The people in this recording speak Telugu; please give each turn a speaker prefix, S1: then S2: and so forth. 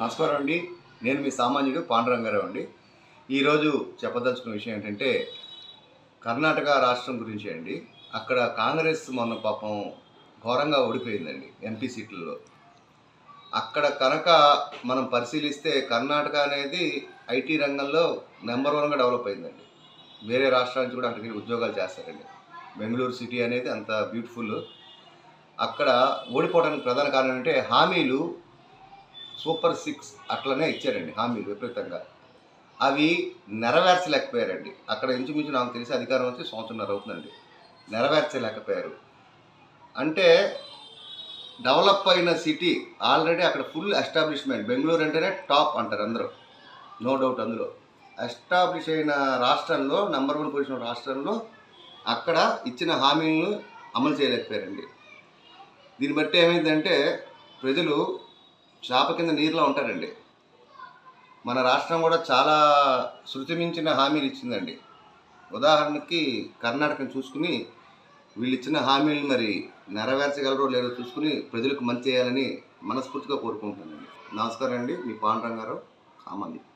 S1: నమస్కారం అండి. నేను మీ సామాన్యుడు పాండురంగారావు అండి. ఈరోజు చెప్పదలుచుకున్న విషయం ఏంటంటే కర్ణాటక రాష్ట్రం గురించి అండి. అక్కడ కాంగ్రెస్ మొన్న పాపం ఘోరంగా ఓడిపోయిందండి ఎంపీ సీట్లలో. అక్కడ కనుక మనం పరిశీలిస్తే కర్ణాటక అనేది ఐటీ రంగంలో నెంబర్ 1గా డెవలప్ అయిందండి. వేరే రాష్ట్రాల నుంచి కూడా అక్కడికి ఉద్యోగాలు చేస్తారండి. బెంగళూరు సిటీ అనేది అంత బ్యూటిఫుల్. అక్కడ ఓడిపోవడానికి ప్రధాన కారణం అంటే హామీలు సూపర్ 6 అట్లనే ఇచ్చారండి హామీలు విపరీతంగా. అవి నెరవేర్చలేకపోయారండి. అక్కడ ఇంచుమించు నాకు తెలిసి అధికారం వచ్చి సంవత్సరంన్నర అవుతుందండి. నెరవేర్చలేకపోయారు. అంటే డెవలప్ అయిన సిటీ ఆల్రెడీ అక్కడ ఫుల్ ఎస్టాబ్లిష్మెంట్. బెంగళూరు అంటేనే టాప్ అంటారు అందరూ, నో డౌట్. అందులో ఎస్టాబ్లిష్ అయిన రాష్ట్రంలో నెంబర్ 1 పొజిషన్ రాష్ట్రంలో అక్కడ ఇచ్చిన హామీలను అమలు చేయలేకపోయారండి. దీన్ని బట్టి ఏమైందంటే ప్రజలు చాప కింద నీరులో ఉంటారండి. మన రాష్ట్రం కూడా చాలా శృతిమించిన హామీలు ఇచ్చిందండి. ఉదాహరణకి కర్ణాటకను చూసుకుని వీళ్ళు ఇచ్చిన హామీలు మరి నెరవేర్చగలరో లేదో చూసుకుని ప్రజలకు మంచి చేయాలని మనస్ఫూర్తిగా కోరుకుంటున్నానండి. నమస్కారం అండి. మీ పాండురంగారావు, కామాంది.